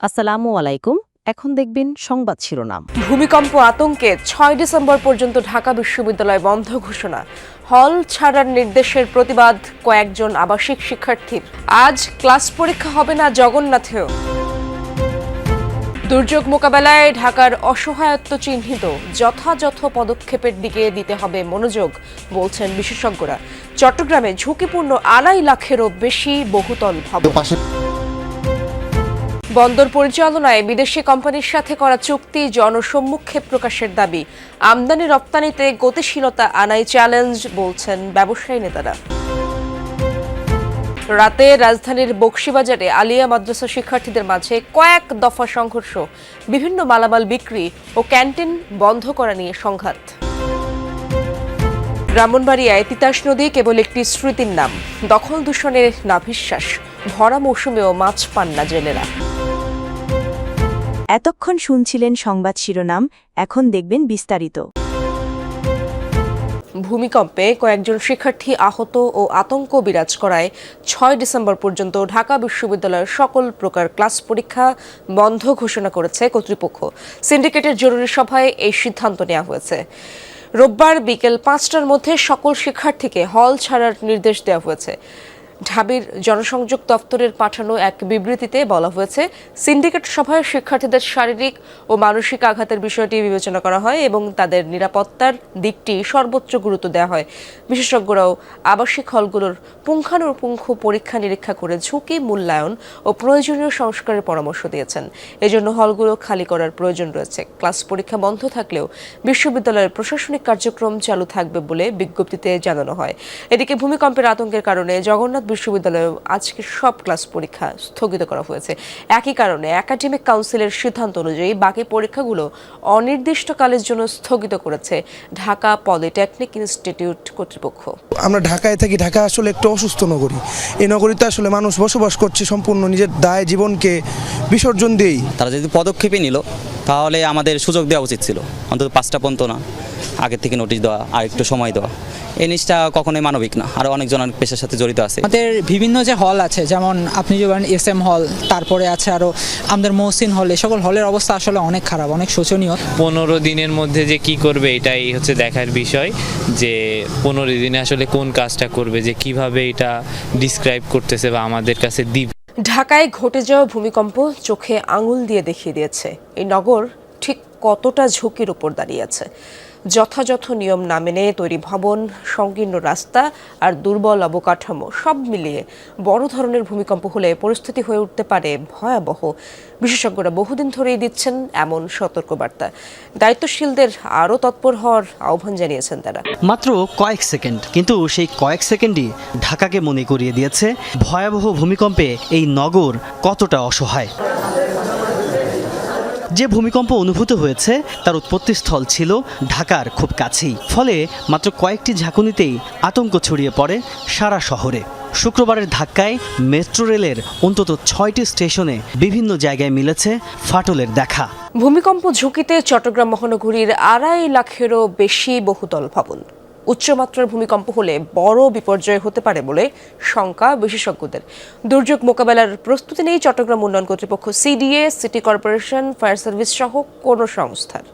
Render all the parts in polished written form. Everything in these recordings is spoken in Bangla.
আসসালামু আলাইকুম। এখন দেখবেন সংবাদ শিরোনাম। ভূমিকম্প আতঙ্কে ৬ ডিসেম্বর পর্যন্ত ঢাকা বিশ্ববিদ্যালয় বন্ধ ঘোষণা। হল ছাড়ার নির্দেশের প্রতিবাদ কয়েকজন আবাসিক শিক্ষার্থীর। আজ ক্লাস পরীক্ষা হবে না জগন্নাথেও। দুর্যোগ মোকাবেলায় ঢাকার অসহায়ত্ব চিহ্নিত, যথাযথ পদক্ষেপের দিকে দিতে হবে মনোযোগ, বলছেন বিশেষজ্ঞরা। চট্টগ্রামে ঝুঁকিপূর্ণ ২.৫ লাখেরও বেশি বহুতল ভবন। বন্দর পরিচালনায় বিদেশি কোম্পানির সাথে করা চুক্তি জনসম্মুখে প্রকাশের দাবি। আমদানি রপ্তানিতে গতিশীলতা আনাই চ্যালেঞ্জ, বলছেন ব্যবসায়ী নেতারা। রাতে রাজধানীর বকশীবাজারে আলিয়া মাদ্রাসা শিক্ষার্থীদের মাঝে কয়েক দফা সংঘর্ষ, বিভিন্ন মালামাল বিক্রি ও ক্যান্টিন বন্ধ করা নিয়ে সংঘাত। ব্রাহ্মণবাড়িয়ায় তিতাস নদী কেবল একটি স্মৃতির নাম, দখল দূষণের নাভিশ্বাস, ভরা মৌসুমেও মাছ পান না জেলেরা। এতক্ষণ শুনছিলেন সংবাদ শিরোনাম, এখন দেখবেন বিস্তারিত। ভূমিকম্পে কয়েকজন শিক্ষার্থী আহত ও আতঙ্ক বিরাজ করায় ৬ ডিসেম্বর পর্যন্ত ঢাকা বিশ্ববিদ্যালয়ের সকল প্রকার ক্লাস পরীক্ষা বন্ধ ঘোষণা করেছে কর্তৃপক্ষ। সিন্ডিকেটের জরুরি সভায় এই সিদ্ধান্ত নেওয়া হয়েছে। রোববার বিকেল ৫টার মধ্যে সকল শিক্ষার্থীকে হল ছাড়ার নির্দেশ দেওয়া হয়েছে। ঢাবির জনসংযোগ দপ্তরের পাঠানো এক বিবৃতিতে বলা হয়েছে, সিন্ডিকেট সভায় শিক্ষার্থীদের শারীরিক ও মানসিক আঘাতের বিষয়টি বিবেচনা করা হয় এবং তাদের নিরাপত্তার দিকটি সর্বোচ্চ গুরুত্ব দেওয়া হয়। বিশেষজ্ঞরাও আবাসিক হলগুলোর পুঙ্খানুপুঙ্খ পরীক্ষা নিরীক্ষা করে ঝুঁকি মূল্যায়ন ও প্রয়োজনীয় সংস্কারের পরামর্শ দিয়েছেন। এজন্য হলগুলো খালি করার প্রয়োজন রয়েছে। ক্লাস পরীক্ষা বন্ধ থাকলেও বিশ্ববিদ্যালয়ের প্রশাসনিক কার্যক্রম চালু থাকবে বলে বিজ্ঞপ্তিতে জানানো হয়। এদিকে ভূমিকম্পের আতঙ্কের কারণে জগন্নাথ বিশ্ববিদ্যালয়ে আজকে সব ক্লাস পরীক্ষা স্থগিত করা হয়েছে। একই কারণে একাডেমিক কাউন্সিলের সিদ্ধান্ত অনুযায়ী বাকি পরীক্ষাগুলো অনির্দিষ্টকালের জন্য স্থগিত করেছে ঢাকা পলিটেকনিক ইনস্টিটিউট কর্তৃপক্ষ। আমরা ঢাকায় থাকি, ঢাকা আসলে একটু অসুস্থ নগরী। এই নগরীতে আসলে মানুষ বসবাস করছে সম্পূর্ণ নিজের দায় জীবনকে বিসর্জন দিয়েই। তারা যদি পদক্ষেপই নিল তাহলে আমাদের সুযোগ দেওয়া উচিত ছিল, অন্তত ৫টা পর্যন্ত না, আগের থেকে নোটিশ দেওয়া আর একটু সময় দেওয়া। এই জিনিসটা কখনোই মানবিক না। আরও অনেকজন অনেক পেশার সাথে জড়িত আছে। আমাদের বিভিন্ন যে হল আছে, যেমন আপনি যে বলেন SM হল, তারপরে আছে আরও আমাদের মহসিন হল, এই সকল হলের অবস্থা আসলে অনেক খারাপ, অনেক শোচনীয়। 15 দিনের মধ্যে যে কি করবে এটাই হচ্ছে দেখার বিষয়, যে 15 দিনে আসলে কোন কাজটা করবে, যে কিভাবে এটা ডিসক্রাইব করতেছে বা আমাদের কাছে দিবে। ঢাকায় ঘটে যাওয়া ভূমিকম্প চোখে আঙুল দিয়ে দেখিয়ে দিয়েছে এই নগর ঠিক কতটা ঝুঁকির উপর দাঁড়িয়ে আছে। যথাযথ নিয়ম না মেনে তৈরি ভবন, সংকীর্ণ রাস্তা আর দুর্বল অবকাঠামো সব মিলিয়ে বড় ধরনের ভূমিকম্প হলে পরিস্থিতি হয়ে উঠতে পারে ভয়াবহ। বিশেষজ্ঞরা বহুদিন ধরেই দিচ্ছেন এমন সতর্কবার্তা। দায়িত্বশীলদের আরও তৎপর হওয়ার আহ্বান জানিয়েছেন তারা। মাত্র কয়েক সেকেন্ড, কিন্তু সেই কয়েক সেকেন্ডই ঢাকাকে মনে করিয়ে দিয়েছে ভয়াবহ ভূমিকম্পে এই নগর কতটা অসহায়। যে ভূমিকম্প অনুভূত হয়েছে তার উৎপত্তিস্থল ছিল ঢাকার খুব কাছেই, ফলে মাত্র কয়েকটি ঝাঁকুনিতেই আতঙ্ক ছড়িয়ে পড়ে সারা শহরে। শুক্রবারের ধাক্কায় মেট্রো রেলের অন্তত 6টি স্টেশনে বিভিন্ন জায়গায় মিলেছে ফাটলের দেখা। ভূমিকম্প ঝুঁকিতে চট্টগ্রাম মহানগরীর ২.৫ লাখেরও বেশি বহুতল ভবন। উচ্চমাত্রার ভূমিকম্প হলে বড় বিপর্যয় হতে পারে বলে শঙ্কা বিশেষজ্ঞদের। দুর্যোগ মোকাবেলার প্রস্তুতি নেই চট্টগ্রাম উন্নয়ন কর্তৃপক্ষ, CDA, city corporation, fire service সহ কোনো সংস্থার।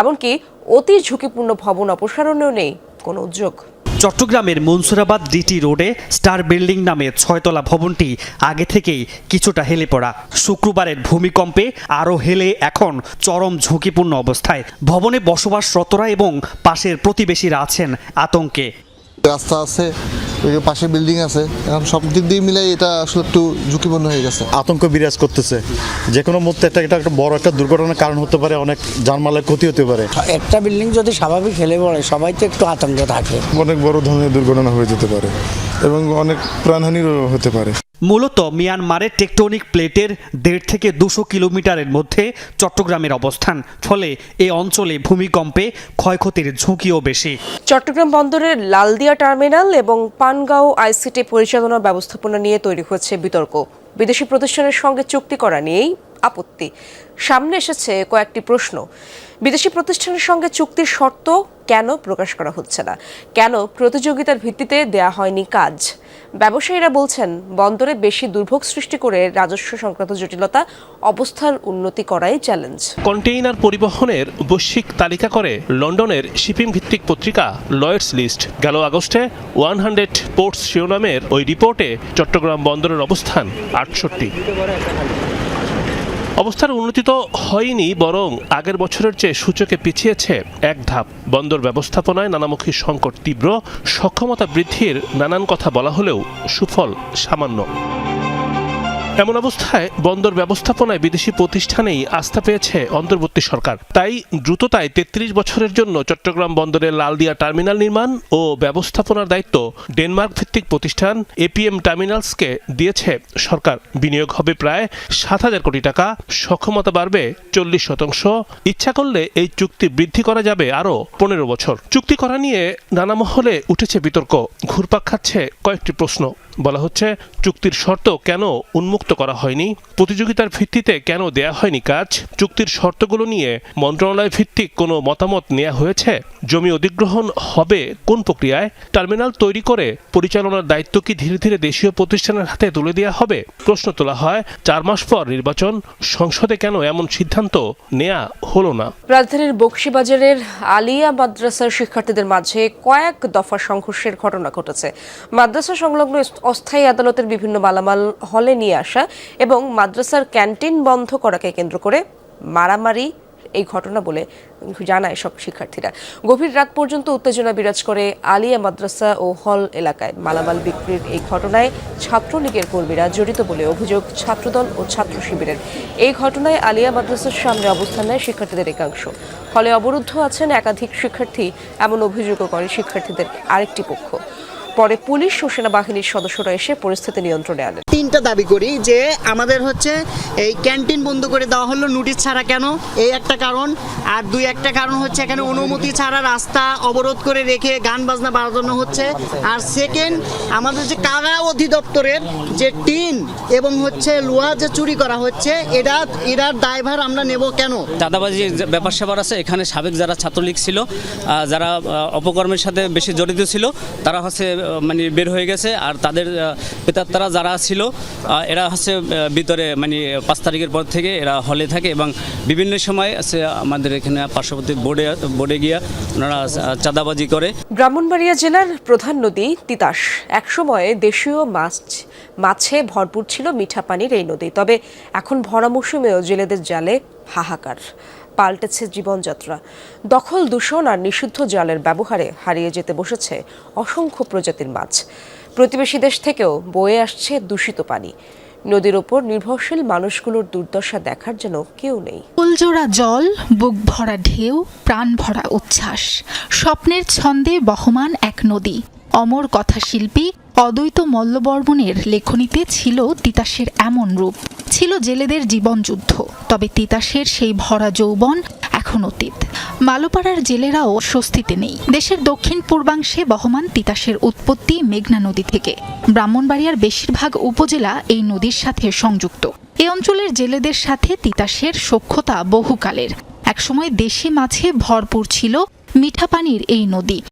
এমনকি অতি ঝুঁকিপূর্ণ ভবন অপসারণেও নেই কোনো উদ্যোগ। চট্টগ্রামের মনসুরাবাদ DT রোডে স্টার বিল্ডিং নামে 6তলা ভবনটি আগে থেকেই কিছুটা হেলে পড়া। শুক্রবারের ভূমিকম্পে আরও হেলে এখন চরম ঝুঁকিপূর্ণ অবস্থায়। ভবনে বসবাসরতরা এবং পাশের প্রতিবেশীরা আছেন আতঙ্কে। রাস্তা আছে, পাশে বিল্ডিং আছে, এখন সব দিক দিয়ে মিলাই এটা আসলে একটু ঝুঁকিপূর্ণ হয়ে গেছে। আতঙ্ক বিরাজ করতেছে, যে কোনো মুহূর্তে একটা বড় একটা দুর্ঘটনার কারণ হতে পারে, অনেক জানমালের ক্ষতি হতে পারে। একটা বিল্ডিং যদি স্বাভাবিক হেলে পড়ে সবাই তো একটু আতঙ্কে থাকে। অনেক বড় ধরনের দুর্ঘটনা হয়ে যেতে পারে এবং অনেক প্রাণহানিরও হতে পারে। মূলত মিয়ানমারের টেকটনিক প্লেটের 1.5 থেকে 200 কিলোমিটারের মধ্যে চট্টগ্রামের অবস্থান, ফলে এই অঞ্চলে ভূমিকম্পে ক্ষয়ক্ষতির ঝুঁকিও বেশি। চট্টগ্রাম বন্দরের লালদিয়া টার্মিনাল এবং পানগাঁও ICT পরিচালনা ব্যবস্থাপনা নিয়ে তৈরি হয়েছে বিতর্ক। বিদেশি প্রতিষ্ঠানের সঙ্গে চুক্তি করা নিয়েই আপত্তি। সামনে এসেছে কয়েকটি প্রশ্ন। বিদেশি প্রতিষ্ঠানের সঙ্গে চুক্তির শর্ত কেন প্রকাশ করা হচ্ছে না? কেন প্রতিযোগিতার ভিত্তিতে দেয়া হয়নি কাজ? ব্যবসায়ীরা বলছেন, বন্দরে বেশি দুর্ভোগ সৃষ্টি করে রাজস্ব সংক্রান্ত জটিলতা, অবস্থার উন্নতি করাই চ্যালেঞ্জ। কন্টেইনার পরিবহনের বৈশ্বিক তালিকা করে লন্ডনের শিপিং ভিত্তিক পত্রিকা লয়েডস লিস্ট গেল আগস্টে 100 পোর্টস শিরোনামের ওই রিপোর্টে চট্টগ্রাম বন্দরের অবস্থান 68। অবস্থার উন্নতি তো হয়নি, বরং আগের বছরের চেয়ে সূচকে পিছিয়েছে এক ধাপ। বন্দর ব্যবস্থাপনায় নানামুখী সংকট তীব্র, সক্ষমতা বৃদ্ধির নানান কথা বলা হলেও সুফল সামান্য। এমন অবস্থায় বন্দর ব্যবস্থাপনায় বিদেশি প্রতিষ্ঠানেই আস্থা পেয়েছে অন্তর্বর্তী সরকার। তাই দ্রুততায় 33 বছরের জন্য চট্টগ্রাম বন্দরের লালদিয়া টার্মিনাল নির্মাণ ও ব্যবস্থাপনার দায়িত্ব ডেনমার্ক ভিত্তিক প্রতিষ্ঠান এপিএম টার্মিনালসকে দিয়েছে সরকার। বিনিয়োগ হবে প্রায় 7,000 কোটি টাকা, সক্ষমতা বাড়বে 40%। ইচ্ছা করলে এই চুক্তি বৃদ্ধি করা যাবে আরও 15 বছর। চুক্তি করা নিয়ে নানা মহলে উঠেছে বিতর্ক, ঘুরপাক খাচ্ছে কয়েকটি প্রশ্ন। বলা হচ্ছে, চুক্তির শর্ত কেন উন্মুক্ত করা হয়নি? প্রতিযোগিতার ভিত্তিতে কেন দেয়া হয়নি কাজ? চুক্তির শর্তগুলো নিয়ে মন্ত্রণালয় ভিত্তিক কোনো মতামত নেওয়া হয়েছে? জমি অধিগ্রহণ হবে কোন প্রক্রিয়ায়? টার্মিনাল তৈরি করে পরিচালনার দায়িত্ব কি ধীরে ধীরে দেশীয় প্রতিষ্ঠানের হাতে তুলে দেওয়া হবে? প্রশ্ন তোলা হয়, 4 মাস পর নির্বাচন, সংসদে কেন এমন সিদ্ধান্ত নেওয়া হলো না? রাজধানীর বকশীবাজারের আলিয়া মাদ্রাসার শিক্ষার্থীদের মাঝে কয়েক দফা সংঘর্ষের ঘটনা ঘটেছে। মাদ্রাসা সংলগ্ন অস্থায়ী আদালতের বিভিন্ন মালামাল হলে নিয়ে আসা এবং মাদ্রাসার ক্যান্টিন বন্ধ করাকে কেন্দ্র করে মারামারি এই ঘটনা বলে জানায় সব শিক্ষার্থীরা। গভীর রাত পর্যন্ত উত্তেজনা বিরাজ করে আলিয়া মাদ্রাসা ও হল এলাকায়। মালামাল বিক্রির এই ঘটনায় ছাত্রলীগের কর্মীরা জড়িত বলে অভিযোগ ছাত্রদল ও ছাত্র শিবিরের। এই ঘটনায় আলিয়া মাদ্রাসার সামনে অবস্থান নেয় শিক্ষার্থীদের একাংশ। হলে অবরুদ্ধ আছেন একাধিক শিক্ষার্থী, এমন অভিযোগও করে শিক্ষার্থীদের আরেকটি পক্ষ। পরে পুলিশ ও সেনাবাহিনীর সদস্যরা এসে পরিস্থিতি নিয়ন্ত্রণে আনেন। 3টা দাবি করি যে আমাদের হচ্ছে এই ক্যান্টিন বন্ধ করে দেওয়া হলো নোটিশ ছাড়া কেন, এই একটা কারণ। আর একটা কারণ হচ্ছে এখানে অনুমতি ছাড়া রাস্তা অবরোধ করে রেখে গান বাজনা বাজানো হচ্ছে। আর সেকেন্ড, আমাদের যে কারা অধিদপ্তরের যে টিন এবং হচ্ছে লোহা যে চুরি করা হচ্ছে, এটার দায়ভার আমরা নেব কেন? চাঁদাবাজির ব্যাপার স্যাপার আছে এখানে। সাবেক যারা ছাত্রলীগ ছিল, যারা অপকর্মের সাথে বেশি জড়িত ছিল, তারা হচ্ছে মানে বের হয়ে গেছে। আর তাদের প্রেতাত্মারা যারা ছিল, এরা হচ্ছে ভিতরে মানে 5 তারিখের পর থেকে এরা হলে থাকে এবং বিভিন্ন সময় আছে আমাদের এখানে পার্শ্ববর্তী বোর্ডে গিয়ে ওনারা চাঁদাবাজি করে। ব্রাহ্মণবাড়িয়া জেলার প্রধান নদী তিতাস একসময় দেশীয় মাছে ভরপুর ছিল মিঠা পানির এই নদী। তবে এখন ভরা মৌসুমেও জেলেদের জালে হাহাকার। পাল্টেছে জীবনযাত্রা। দখল, দূষণ আর নিষিদ্ধ জালের ব্যবহারে হারিয়ে যেতে বসেছে অসংখ্য প্রজাতির মাছ। প্রতিবেশী দেশ থেকেও বয়ে আসছে দূষিত পানি। নদীর ওপর নির্ভরশীল মানুষগুলোর দুর্দশা দেখার যেন কেউ নেই। ফুলজোড়া জল, বুক ভরা ঢেউ, প্রাণ ভরা উচ্ছ্বাস, স্বপ্নের ছন্দে বহমান এক নদী। অমর কথা শিল্পী অদ্বৈত মল্লবর্মণের লেখনীতে ছিল তিতাসের এমন রূপ। ছিল জেলেদের জীবনযুদ্ধ, তবে তিতাসের সেই ভরা যৌবন এখন অতীত। মালোপাড়ার জেলেরাও স্বস্তিতে নেই। দেশের দক্ষিণ পূর্বাংশে বহমান তিতাসের উৎপত্তি মেঘনা নদী থেকে। ব্রাহ্মণবাড়িয়ার বেশিরভাগ উপজেলা এই নদীর সাথে সংযুক্ত। এ অঞ্চলের জেলেদের সাথে তিতাসের সখ্যতা বহুকালের। একসময় দেশি মাছে ভরপুর ছিল মিঠা পানির এই নদী।